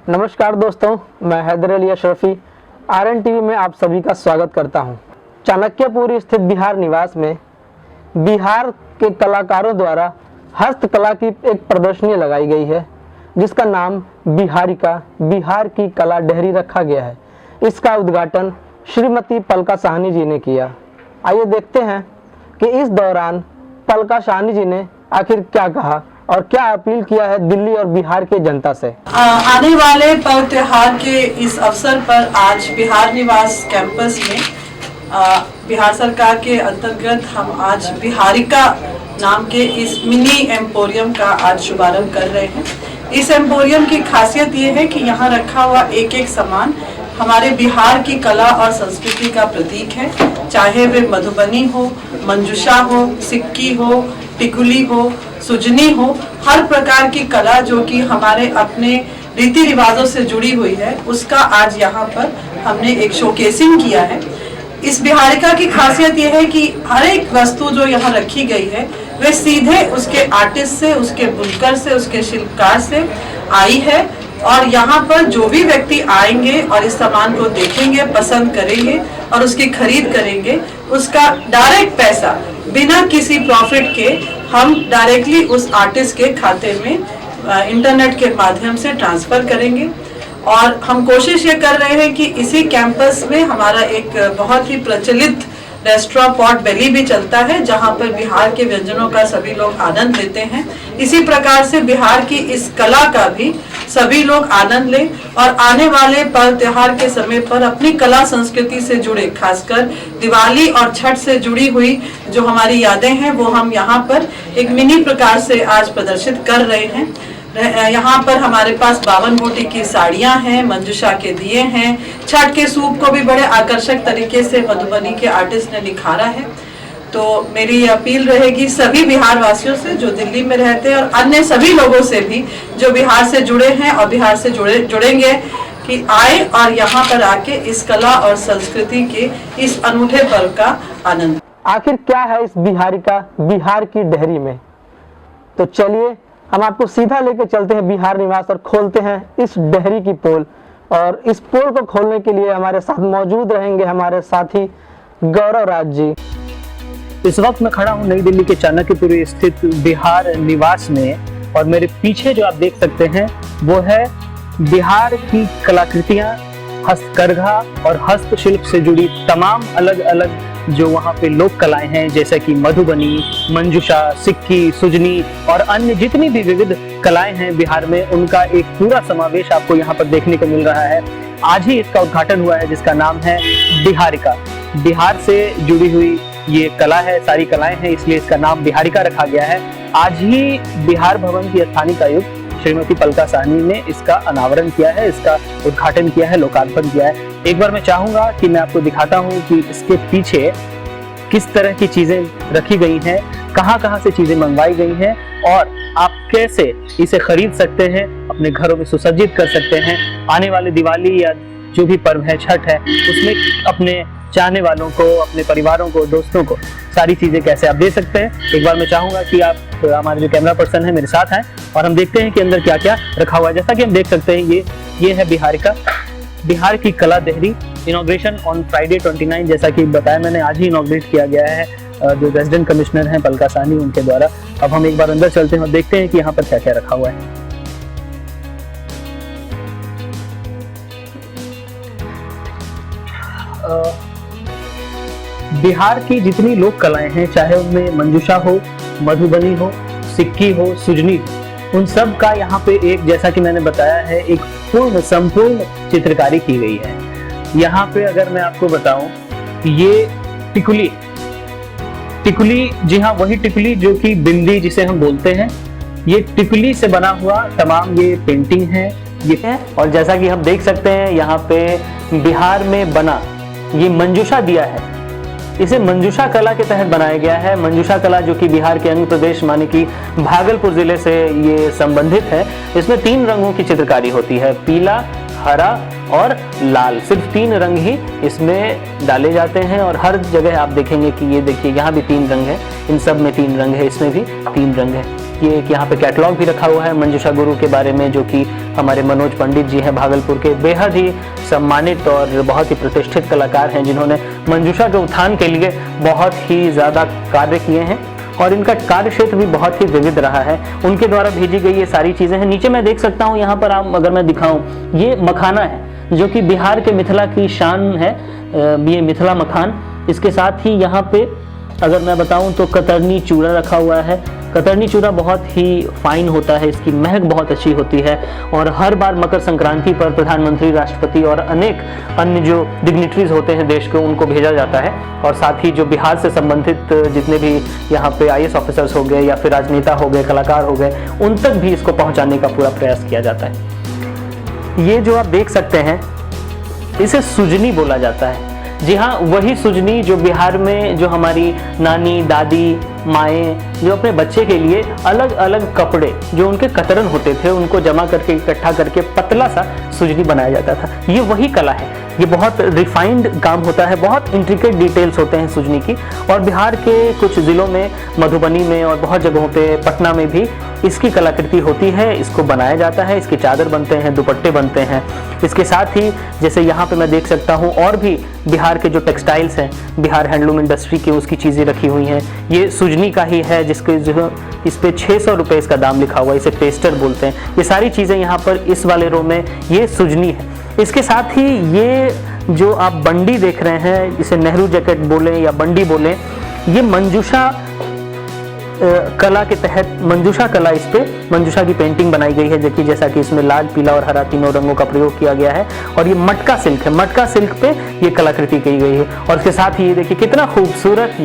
नमस्कार दोस्तों, मैं हैदर अली अशरफी RN TV में आप सभी का स्वागत करता हूं। चाणक्यपुर स्थित बिहार निवास में बिहार के कलाकारों द्वारा हस्तकला की एक प्रदर्शनी लगाई गई है, जिसका नाम बिहारिका बिहार की कला डेहरी रखा गया है। इसका उद्घाटन श्रीमती पलका साहनी जी ने किया। आइए देखते हैं कि इस दौरान पलका साहनी जी ने आखिर क्या कहा और क्या अपील किया है दिल्ली और बिहार के जनता से। आने वाले पर्व त्योहार के इस अवसर पर आज बिहार निवास कैंपस में बिहार सरकार के अंतर्गत हम आज बिहारिका नाम के इस मिनी एम्पोरियम का आज शुभारंभ कर रहे हैं। इस एम्पोरियम की खासियत ये है कि यहाँ रखा हुआ एक एक सामान हमारे बिहार की कला और संस्कृति का प्रतीक है, चाहे वे मधुबनी हो, मंजूषा हो, सिक्की हो, टिकुली हो, सुजनी हो, हर प्रकार की कला जो कि हमारे अपने रीति रिवाजों से जुड़ी हुई है, उसका आज यहाँ पर हमने एक शोकेसिंग किया है। इस बिहारिका की खासियत यह है कि हर एक वस्तु जो यहाँ रखी गई है वे सीधे उसके आर्टिस्ट से, उसके बुनकर से, उसके शिल्पकार से आई है और यहाँ पर जो भी व्यक्ति आएंगे और इस सामान को देखेंगे, पसंद करेंगे और उसकी खरीद करेंगे, उसका डायरेक्ट पैसा बिना किसी प्रॉफिट के हम डायरेक्टली उस आर्टिस्ट के खाते में इंटरनेट के माध्यम से ट्रांसफर करेंगे। और हम कोशिश ये कर रहे हैं कि इसी कैंपस में हमारा एक बहुत ही प्रचलित रेस्टोरेंट पॉट बेली भी चलता है, जहां पर बिहार के व्यंजनों का सभी लोग आनंद लेते हैं। इसी प्रकार से बिहार की इस कला का भी सभी लोग आनंद लें और आने वाले पर्व त्योहार के समय पर अपनी कला संस्कृति से जुड़े, खासकर दिवाली और छठ से जुड़ी हुई जो हमारी यादें हैं वो हम यहाँ पर एक मिनी प्रकार से आज प्रदर्शित कर रहे हैं। यहाँ पर हमारे पास 52 बूटी की साड़ियाँ हैं, मंजूषा के दिए हैं, छठ के सूप को भी बड़े आकर्षक तरीके से मधुबनी के आर्टिस्ट ने निखारा है। तो मेरी अपील रहेगी सभी बिहार वासियों से जो दिल्ली में रहते हैं और अन्य सभी लोगों से भी जो बिहार से जुड़े हैं और बिहार से जुड़ेंगे कि आए और यहाँ पर आके इस कला और संस्कृति के इस अनूठे पर्व का आनंद। आखिर क्या है इस बिहारिका बिहार की डेहरी में? तो चलिए हम आपको सीधा लेके चलते हैं बिहार निवास और खोलते हैं इस डेहरी की पोल। और इस पोल को खोलने के लिए हमारे साथ मौजूद रहेंगे हमारे साथी गौरव राज जी। इस वक्त मैं खड़ा हूँ नई दिल्ली के चाणक्यपुर स्थित बिहार निवास में और मेरे पीछे जो आप देख सकते हैं वो है बिहार की कलाकृतियां, हस्तकरघा और हस्तशिल्प से जुड़ी तमाम अलग अलग जो वहाँ पे लोक कलाएं हैं, जैसे कि मधुबनी, मंजूषा, सिक्की, सुजनी और अन्य जितनी भी विविध कलाएं हैं बिहार में, उनका एक पूरा समावेश आपको यहाँ पर देखने को मिल रहा है। आज ही इसका उद्घाटन हुआ है जिसका नाम है बिहारिका। बिहार से जुड़ी हुई ये कला है, सारी कलाएं हैं, इसलिए इसका नाम बिहारिका रखा गया है। आज ही बिहार भवन की स्थानिक आयुक्त श्रीमती पलका साहनी ने इसका अनावरण किया है, इसका उद्घाटन किया है, लोकार्पण किया है। एक बार मैं चाहूंगा कि मैं आपको दिखाता हूं कि इसके पीछे किस तरह की चीजें रखी गई हैं, कहां-कहां से चीजें मंगवाई गई हैं और आप कैसे इसे खरीद सकते हैं, अपने घरों में सुसज्जित कर सकते हैं। आने वाले दिवाली या जो भी पर्व है, छठ है, उसमें अपने चाहने वालों को, अपने परिवारों को, दोस्तों को सारी चीजें कैसे आप दे सकते हैं। एक बार मैं चाहूंगा कि आप हमारे जो कैमरा पर्सन है मेरे साथ हैं और हम देखते हैं कि अंदर क्या क्या रखा हुआ है। जैसा कि हम देख सकते हैं ये है बिहारिका, बिहार की कला डेहरी। इनॉग्रेशन ऑन फ्राइडे 29, जैसा कि बताया मैंने, आज ही इनॉग्रेट किया गया है जो रेजिडेंट कमिश्नर हैं पलका साहनी, उनके द्वारा। अब हम एक बार अंदर चलते हैं और देखते हैं कि यहाँ पर क्या क्या रखा हुआ है। बिहार की जितनी लोक कलाएं हैं, चाहे उनमें मंजूषा हो, मधुबनी हो, सिक्की हो, सुजनी हो, उन सब का यहाँ पे एक, जैसा कि मैंने बताया है, एक पूर्ण संपूर्ण चित्रकारी की गई है। यहाँ पे अगर मैं आपको बताऊं, ये टिकुली, जी हाँ, वही टिकुली जो कि बिंदी जिसे हम बोलते हैं, ये टिकुली से बना हुआ तमाम ये पेंटिंग है ये है। और जैसा कि हम देख सकते हैं यहाँ पे बिहार में बना ये मंजूषा दिया है, इसे मंजूषा कला के तहत बनाया गया है। मंजूषा कला जो कि बिहार के अन्य प्रदेश माने कि भागलपुर जिले से ये संबंधित है। इसमें 3 रंगों की चित्रकारी होती है, पीला, हरा और लाल। सिर्फ 3 रंग ही इसमें डाले जाते हैं और हर जगह आप देखेंगे कि ये देखिए यहाँ भी 3 रंग है, इन सब में 3 रंग है, इसमें भी 3 रंग है। ये एक यहाँ पे कैटलॉग भी रखा हुआ है मंजूषा गुरु के बारे में, जो कि हमारे मनोज पंडित जी हैं भागलपुर के, बेहद ही सम्मानित और बहुत ही प्रतिष्ठित कलाकार हैं जिन्होंने मंजूषा के उत्थान के लिए बहुत ही ज़्यादा कार्य किए हैं और इनका कार्य क्षेत्र भी बहुत ही विविध रहा है। उनके द्वारा भेजी गई ये सारी चीज़ें हैं। नीचे मैं देख सकता हूँ, यहाँ पर आप अगर मैं दिखाऊँ, ये मखाना है जो कि बिहार के मिथिला की शान है, ये मिथिला मखान। इसके साथ ही यहाँ पे अगर मैं बताऊं तो कतरनी चूड़ा रखा हुआ है। कतरनी चूड़ा बहुत ही फाइन होता है, इसकी महक बहुत अच्छी होती है और हर बार मकर संक्रांति पर प्रधानमंत्री, राष्ट्रपति और अनेक अन्य जो डिग्निटरीज होते हैं देश के, उनको भेजा जाता है। और साथ ही जो बिहार से संबंधित जितने भी यहाँ पे IAS ऑफिसर्स हो गए या फिर राजनेता हो गए, कलाकार हो गए, उन तक भी इसको पहुँचाने का पूरा प्रयास किया जाता है। ये जो आप देख सकते हैं, इसे सुजनी बोला जाता है। जी हाँ, वही सुजनी जो बिहार में जो हमारी नानी, दादी, माएँ जो अपने बच्चे के लिए अलग अलग कपड़े जो उनके कतरन होते थे उनको जमा करके इकट्ठा करके पतला सा सुजनी बनाया जाता था। ये वही कला है। ये बहुत रिफाइंड काम होता है, बहुत इंट्रिकेट डिटेल्स होते हैं सुजनी की। और बिहार के कुछ ज़िलों में, मधुबनी में और बहुत जगहों पे, पटना में भी इसकी कलाकृति होती है। इसको बनाया जाता है, इसके चादर बनते हैं, दुपट्टे बनते हैं। इसके साथ ही जैसे यहाँ पे मैं देख सकता हूँ और भी बिहार के जो टेक्सटाइल्स हैं, बिहार हैंडलूम इंडस्ट्री की, उसकी चीज़ें रखी हुई हैं। ये सुजनी का ही है जिसके जो इस पे 600 रुपये इसका दाम लिखा हुआ है, इसे टेस्टर बोलते हैं। ये सारी चीज़ें यहाँ पर इस वाले रो में ये सुजनी है। इसके साथ ही ये जो आप बंडी देख रहे हैं, इसे नेहरू जैकेट बोलें या बंडी बोलें, ये मंजूषा कला के तहत मंजूषा कला, इस पे मंजूषा की पेंटिंग बनाई गई है, जैसा कि इसमें लाल, पीला और हरा तीनों रंगों का प्रयोग किया गया है। और ये मटका सिल्क है, मटका सिल्क पे ये कलाकृति की गई है। और इसके साथ ही ये देखिए कितना खूबसूरत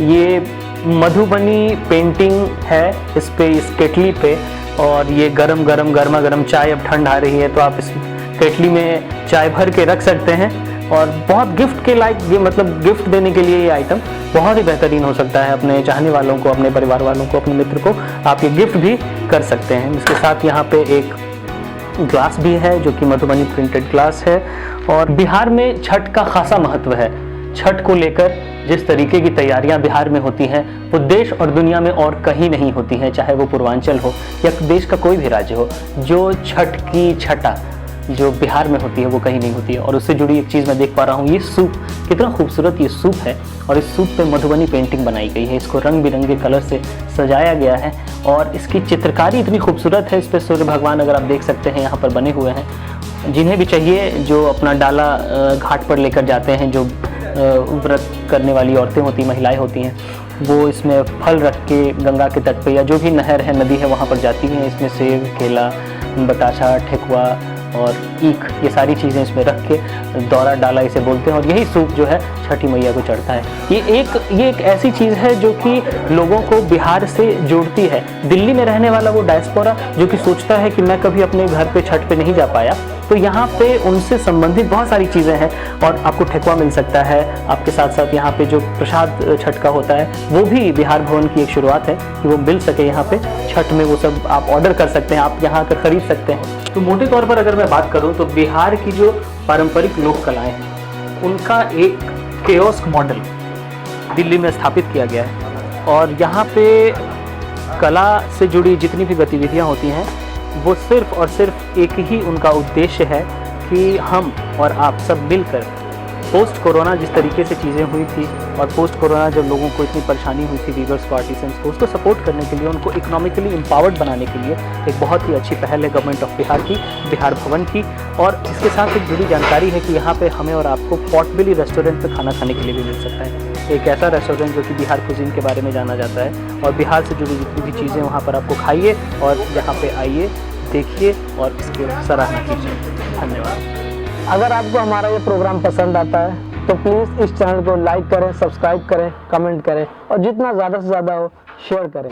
ये मधुबनी पेंटिंग है इस पे, इस केटली पे। और ये गर्मा गर्म चाय, अब ठंड आ रही है तो आप इस केटली में चाय भर के रख सकते हैं। और बहुत गिफ्ट के लायक, ये मतलब गिफ्ट देने के लिए ये आइटम बहुत ही बेहतरीन हो सकता है। अपने चाहने वालों को, अपने परिवार वालों को, अपने मित्र को आप ये गिफ्ट भी कर सकते हैं। इसके साथ यहाँ पे एक ग्लास भी है जो कि मधुबनी प्रिंटेड ग्लास है। और बिहार में छठ का खासा महत्व है। छठ को लेकर जिस तरीके की तैयारियां बिहार में होती हैं वो देश और दुनिया में और कहीं नहीं होती हैं, चाहे वो पूर्वांचल हो या देश का कोई भी राज्य हो। जो छठ की छठा जो बिहार में होती है वो कहीं नहीं होती है। और उससे जुड़ी एक चीज़ मैं देख पा रहा हूँ, ये सूप, कितना खूबसूरत ये सूप है। और इस सूप पे मधुबनी पेंटिंग बनाई गई है, इसको रंग बिरंगे कलर से सजाया गया है और इसकी चित्रकारी इतनी खूबसूरत है। इस पर सूर्य भगवान अगर आप देख सकते हैं यहाँ पर बने हुए हैं। जिन्हें भी चाहिए, जो अपना डाला घाट पर लेकर जाते हैं, जो व्रत करने वाली औरतें होती, महिलाएं होती हैं, वो इसमें फल रख के गंगा के तट पे या जो भी नहर है, नदी है, वहाँ पर जाती हैं। इसमें सेब, केला, बताशा, ठेकुआ और ईख, ये सारी चीज़ें इसमें रख के दौरा डाला इसे बोलते हैं। और यही सूप जो है छठी मैया को चढ़ता है। ये एक ऐसी चीज़ है जो कि लोगों को बिहार से जोड़ती है। दिल्ली में रहने वाला वो डायस्पोरा जो कि सोचता है कि मैं कभी अपने घर पे छठ पे नहीं जा पाया, तो यहाँ पे उनसे संबंधित बहुत सारी चीज़ें हैं। और आपको ठेकुआ मिल सकता है। आपके साथ साथ यहाँ पे जो प्रसाद छठ का होता है वो भी बिहार भवन की एक शुरुआत है कि वो मिल सके यहाँ पे छठ में। वो सब आप ऑर्डर कर सकते हैं, आप यहाँ आकर खरीद सकते हैं। तो मोटे तौर पर अगर मैं बात करूँ तो बिहार की जो पारंपरिक लोक कलाएँ हैं उनका एक कियोस्क मॉडल दिल्ली में स्थापित किया गया है। और यहाँ पे कला से जुड़ी जितनी भी गतिविधियाँ होती हैं वो सिर्फ और सिर्फ एक ही उनका उद्देश्य है कि हम और आप सब मिलकर पोस्ट कोरोना जिस तरीके से चीज़ें हुई थी और पोस्ट कोरोना जब लोगों को इतनी परेशानी हुई थी, वीवर्स को, आर्टिसंस को, उसको सपोर्ट करने के लिए, उनको इकोनॉमिकली एम्पावर्ड बनाने के लिए एक बहुत ही अच्छी पहल है गवर्नमेंट ऑफ बिहार की, बिहार भवन की। और इसके साथ एक जुड़ी जानकारी है कि यहाँ पे हमें और आपको पॉटबिली रेस्टोरेंट पे खाना खाने के लिए भी मिल सकता है। एक ऐसा रेस्टोरेंट जो कि बिहार कुजीन के बारे में जाना जाता है। और बिहार से जुड़ी जितनी भी चीज़ें वहाँ पर आपको खाइए और यहाँ पे आइए, देखिए और इसकी सराहना कीजिए। धन्यवाद। अगर आपको हमारा ये प्रोग्राम पसंद आता है तो प्लीज़ इस चैनल को लाइक करें, सब्सक्राइब करें, कमेंट करें और जितना ज़्यादा से ज़्यादा हो शेयर करें।